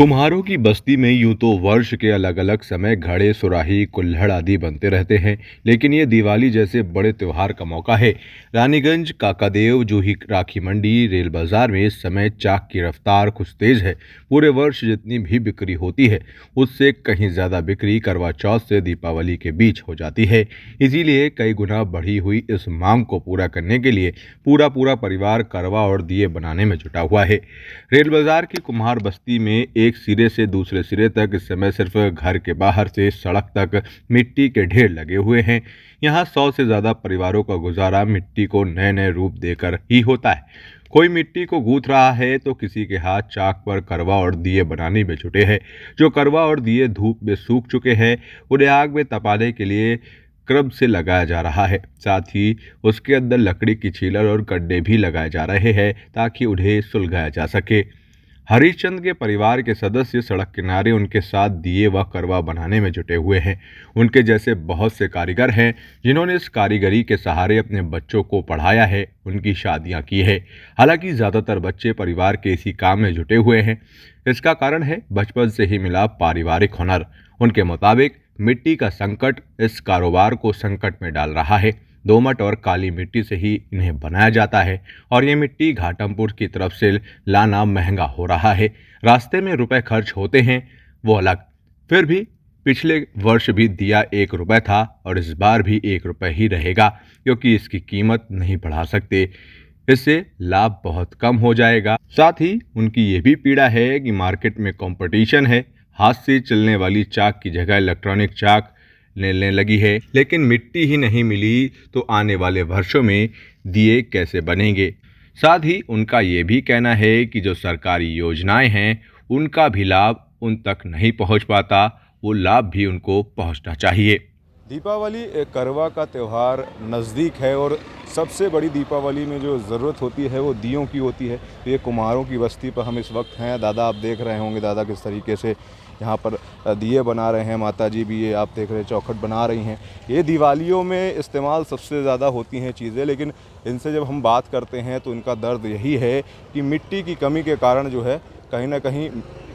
कुम्हारों की बस्ती में यूं तो वर्ष के अलग अलग समय घड़े, सुराही, कुल्हड़ आदि बनते रहते हैं, लेकिन ये दिवाली जैसे बड़े त्योहार का मौका है। रानीगंज, काकादेव, जूही राखी मंडी, रेल बाजार में इस समय चाक की रफ्तार कुछ तेज है। पूरे वर्ष जितनी भी बिक्री होती है, उससे कहीं ज्यादा बिक्री करवा चौथ से दीपावली के बीच हो जाती है। इसीलिए कई गुना बढ़ी हुई इस मांग को पूरा करने के लिए पूरा पूरा परिवार करवा और दिए बनाने में जुटा हुआ है। रेल बाजार की कुम्हार बस्ती में एक सिरे से दूसरे सिरे तक इस समय सिर्फ घर के बाहर से सड़क तक मिट्टी के ढेर लगे हुए हैं। यहाँ 100 से ज्यादा परिवारों का गुजारा मिट्टी को नए नए रूप देकर ही होता है। कोई मिट्टी को गूंथ रहा है तो किसी के हाथ चाक पर करवा और दिए बनाने में जुटे हैं। जो करवा और दिए धूप में सूख चुके हैं, उन्हें आग में तपाने के लिए क्रम से लगाया जा रहा है। साथ ही उसके अंदर लकड़ी की छीलर और गड्ढे भी लगाए जा रहे हैं ताकि उन्हें सुलगाया जा सके। हरिश्चंद्र के परिवार के सदस्य सड़क किनारे उनके साथ दिए व करवा बनाने में जुटे हुए हैं। उनके जैसे बहुत से कारीगर हैं जिन्होंने इस कारीगरी के सहारे अपने बच्चों को पढ़ाया है, उनकी शादियां की है। हालांकि ज़्यादातर बच्चे परिवार के इसी काम में जुटे हुए हैं। इसका कारण है बचपन से ही मिला पारिवारिक हुनर। उनके मुताबिक मिट्टी का संकट इस कारोबार को संकट में डाल रहा है। दोमट और काली मिट्टी से ही इन्हें बनाया जाता है और ये मिट्टी घाटमपुर की तरफ से लाना महंगा हो रहा है। रास्ते में रुपए खर्च होते हैं वो अलग, फिर भी पिछले वर्ष भी दिया 1 रुपए था और इस बार भी 1 रुपए ही रहेगा, क्योंकि इसकी कीमत नहीं बढ़ा सकते। इससे लाभ बहुत कम हो जाएगा। साथ ही उनकी ये भी पीड़ा है कि मार्केट में कंपटीशन है। हाथ से चलने वाली चाक की जगह इलेक्ट्रॉनिक चाक लेने लगी है, लेकिन मिट्टी ही नहीं मिली तो आने वाले वर्षों में दिए कैसे बनेंगे। साथ ही उनका ये भी कहना है कि जो सरकारी योजनाएं हैं उनका भी लाभ उन तक नहीं पहुंच पाता, वो लाभ भी उनको पहुंचना चाहिए। दीपावली एक करवा का त्यौहार नज़दीक है और सबसे बड़ी दीपावली में जो ज़रूरत होती है वो दियों की होती है। तो ये कुम्हारों की बस्ती पर हम इस वक्त हैं। दादा आप देख रहे होंगे दादा किस तरीके से यहाँ पर दिए बना रहे हैं। माता जी भी ये आप देख रहे हैं चौखट बना रही हैं। ये दिवालियों में इस्तेमाल सबसे ज़्यादा होती हैं चीज़ें, लेकिन इनसे जब हम बात करते हैं तो इनका दर्द यही है कि मिट्टी की कमी के कारण जो है कहीं ना कहीं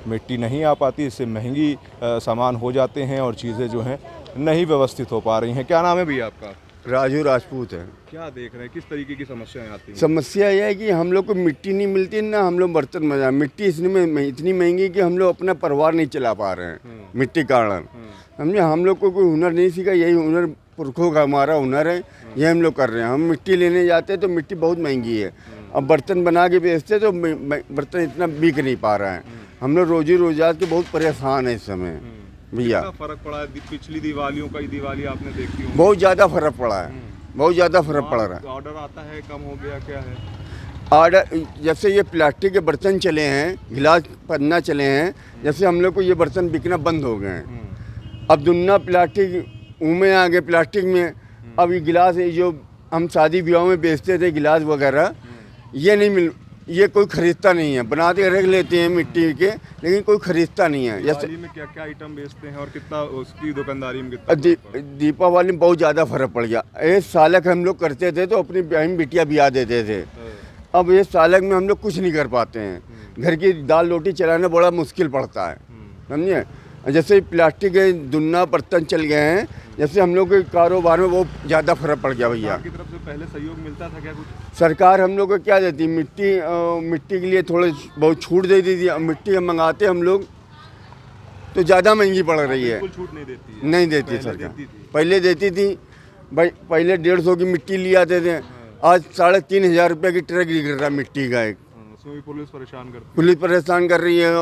मिट्टी नहीं आ पाती। इससे महंगी सामान हो जाते हैं और चीज़ें जो हैं नहीं व्यवस्थित हो पा रही हैं। क्या नाम है भैया आपका? राजू राजपूत है। क्या देख रहे हैं, किस तरीके की समस्याएं आती हैं? समस्या यह है कि हम लोग को मिट्टी नहीं मिलती ना, हम लोग बर्तन बना। मिट्टी इसमें इतनी महंगी कि हम लोग अपना परिवार नहीं चला पा रहे हैं मिट्टी के कारण। समझे, हम लोग को कोई हुनर नहीं सीखा। यही हुनर पुरखों का हमारा हुनर है, ये हम लोग कर रहे हैं। हम मिट्टी लेने जाते हैं तो मिट्टी बहुत महंगी है। अब बर्तन बना के बेचते तो बर्तन इतना बिक नहीं पा रहा है। हम लोग रोजी रोजात के बहुत परेशान है इस समय भैया। फर्क पड़ा है पिछली दिवालियों का? दिवाली आपने देखी होगी, बहुत ज़्यादा फर्क पड़ा है, बहुत ज़्यादा फर्क पड़ रहा है। ऑर्डर आता है, कम हो गया, क्या है ऑर्डर? जैसे ये प्लास्टिक के बर्तन चले हैं, गिलास पन्ना चले हैं, जैसे हम लोग को ये बर्तन बिकना बंद हो गए हैं। अब दुनिया प्लास्टिक में आ गए, प्लास्टिक में। अब ये गिलास जो हम शादी ब्याह में बेचते थे गिलास वगैरह, ये नहीं मिल, ये कोई खरीदता नहीं है। बना के रख लेते हैं मिट्टी के, लेकिन कोई खरीदता नहीं है। जैसे में क्या क्या आइटम बेचते हैं और कितना उसकी दुकानदारी में कितना दीपावली में बहुत ज़्यादा फर्क पड़ गया। ये सालक हम लोग करते थे तो अपनी बहन बिटिया ब्याह देते थे। अब ये सालक में हम लोग कुछ नहीं कर पाते हैं। घर की दाल रोटी चलाना बड़ा मुश्किल पड़ता है, समझिए। जैसे प्लास्टिक के दुनिया बर्तन चल गए हैं, जैसे हम लोग के कारोबार में बहुत ज़्यादा फर्क पड़ गया भैया। की तरफ से पहले सहयोग मिलता था क्या कुछ? सरकार हम लोग को क्या देती, मिट्टी के लिए थोड़े बहुत छूट दे दी थी। मिट्टी हम मंगाते हम लोग तो ज़्यादा महंगी पड़ रही है। छूट नहीं देती है? नहीं देती सरकार। पहले देती थी भाई, पहले 150 की मिट्टी ले आते थे, आज 3,500 रुपये की ट्रक निकल रहा है मिट्टी का एक। पुलिस परेशान कर रही है।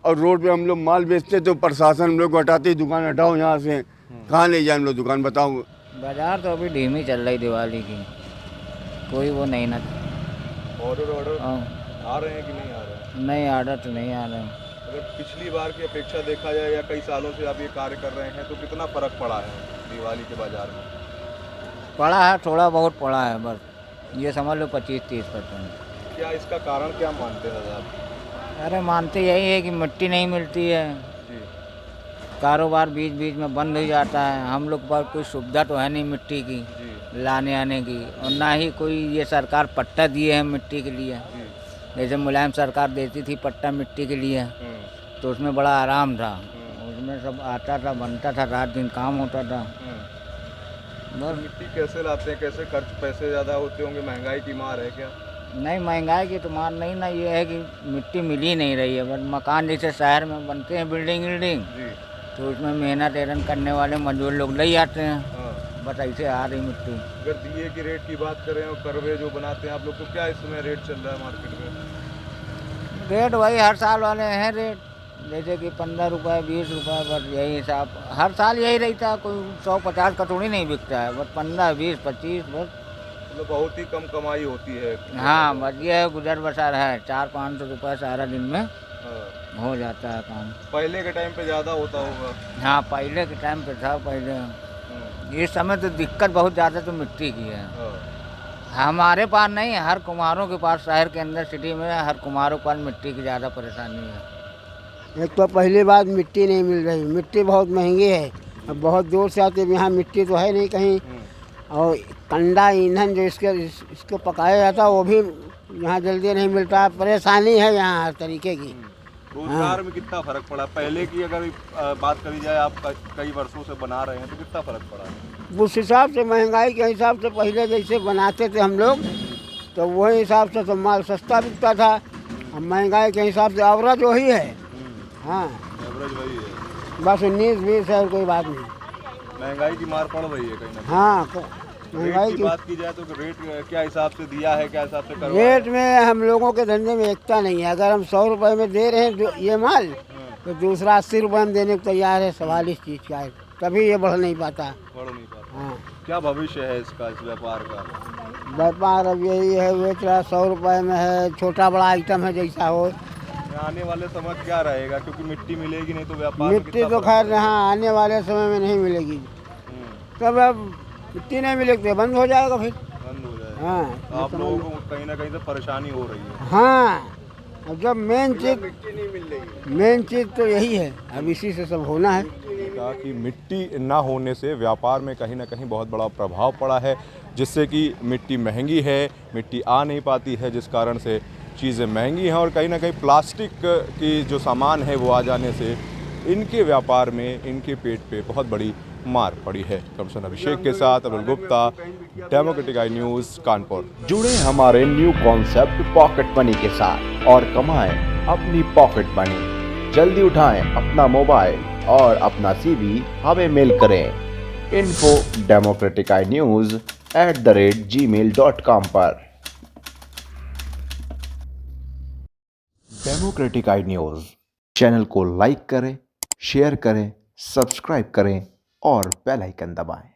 और रोड पे हम लोग माल बेचते तो प्रशासन हम लोग को हटाते, दुकान हटाओ यहाँ से। कहाँ ले जाए हम लोग दुकान, बताओ। बाजार तो अभी धीमी चल रही दिवाली की, कोई वो नहीं ना। ऑर्डर आ रहे हैं कि नहीं आ रहे हैं? नहीं, ऑर्डर तो नहीं आ रहे हैं। अगर पिछली बार की अपेक्षा देखा जाए या कई सालों से आप ये कार्य कर रहे हैं तो कितना फर्क पड़ा है दिवाली के बाजार में? पड़ा है, थोड़ा बहुत पड़ा है, बस ये समझ लो 25-30%। क्या इसका कारण क्या मानते हैं आप? अरे मानते यही है कि मिट्टी नहीं मिलती है, कारोबार बीच बीच में बंद हो जाता है। हम लोग पर कोई सुविधा तो है नहीं मिट्टी की लाने आने की, और ना ही कोई ये सरकार पट्टा दिए हैं मिट्टी के लिए। जैसे मुलायम सरकार देती थी पट्टा मिट्टी के लिए, तो उसमें बड़ा आराम था। उसमें सब आता था, बनता था, रात दिन काम होता था। बस मिट्टी कैसे लाते हैं, कैसे खर्च, पैसे ज़्यादा होते होंगे, महंगाई की मार है क्या? नहीं, महंगाई की तो मार नहीं ना, ये है कि मिट्टी मिल ही नहीं रही है। बस मकान जैसे शहर में बनते हैं बिल्डिंग जी। तो उसमें मेहनत एरन करने वाले मजदूर लोग ले आते हैं। हाँ। बस ऐसे आ रही मिट्टी। अगर दिए की रेट की बात करें और करवे जो बनाते हैं आप लोग, तो क्या इस समय रेट चल रहा है मार्केट में? रेट वही हर साल वाले हैं रेट, जैसे कि 15 रुपये 20 रुपये, बस यही हिसाब हर साल यही रहता है। कोई 150 का थोड़ी नहीं बिकता है, बस 15 20 25 बस। मतलब बहुत ही कम कमाई होती है। हाँ, बस ये है, गुजर बसर है। 400-500 रुपये सारा दिन में हाँ। हो जाता है काम। पहले के टाइम पे ज़्यादा होता होगा। हाँ, पहले के टाइम पे था। पहले इस समय तो दिक्कत बहुत ज़्यादा तो मिट्टी की है। हाँ। हमारे पास नहीं, हर कुम्हारों के पास, शहर के अंदर सिटी में हर कुम्हारों के पास मिट्टी की ज़्यादा परेशानी है। एक तो पहली बात मिट्टी नहीं मिल रही, मिट्टी बहुत महंगी है। अब बहुत दूर से आते, यहाँ मिट्टी तो है नहीं कहीं। और कंडा ईंधन जो इसको पकाया जाता है वो भी यहाँ जल्दी नहीं मिलता। परेशानी है यहाँ हर तरीके की। रोजगार में कितना फर्क पड़ा? पहले की अगर बात करी जाए, आप कई वर्षों से बना रहे हैं, तो कितना फर्क पड़ा है? उस हिसाब से महंगाई के हिसाब से पहले जैसे बनाते थे हम लोग, तो वही हिसाब से तो माल सस्ता बिकता था। अब महंगाई के हिसाब से एवरेज वही है। हाँ, एवरेज वही है, बस 19-20 है और कोई बात नहीं। महंगाई की मार पड़ रही है कहीं ना कहीं। हाँ, रेट महंगाई की की बात की जाए तो रेट क्या हिसाब से दिया है, क्या हिसाब से करवाया रेट में हम लोगों के धंधे में एकता नहीं है। अगर हम 100 रुपये में दे रहे हैं ये माल, तो दूसरा 80 रुपये में देने को तैयार है। सवाल इस चीज़ का है, तभी ये बढ़ नहीं पाता। बढ़ नहीं पाता। हाँ, क्या भविष्य है इसका, इस व्यापार का? व्यापार अब यही है, बेच रहा 100 रुपये में है, छोटा बड़ा आइटम है जैसा हो। आने वाले समय क्या रहेगा, क्योंकि मिट्टी मिलेगी नहीं तो व्यापार में मिट्टी कितना तो फर्क खैर पड़ेगा? हाँ आने वाले समय में नहीं मिलेगी। तब अब मिट्टी नहीं मिलेगी तो बंद हो जाएगा फिर। बंद हो जाएगा। हाँ, तो आप लोगों को कहीं ना कहीं से परेशानी हो रही है। हाँ, अब जब मेन चीज़ तो यही है, अब इसी से सब होना है। कहा कि मिट्टी ना होने से व्यापार में कहीं ना कहीं बहुत बड़ा प्रभाव पड़ा है, जिससे कि मिट्टी महंगी है, मिट्टी आ नहीं पाती है, जिस कारण से चीज़ें महंगी हैं। और कहीं ना कहीं प्लास्टिक की जो सामान है वो आ जाने से इनके व्यापार में, इनके पेट पे बहुत बड़ी मार पड़ी है। कमिश्नर अभिषेक के साथ Arun Gupta, democratic I news, Kanpur. जुड़े हमारे न्यू कॉन्सेप्ट पॉकेट मनी के साथ और कमाएं अपनी पॉकेट मनी। जल्दी उठाएं अपना मोबाइल और अपना CV हमें मेल करें info@democraticnews@gmail.com पर। डेमोक्रेटिक आई न्यूज़ चैनल को लाइक करें, शेयर करें, सब्सक्राइब करें और बेल आइकन दबाएं।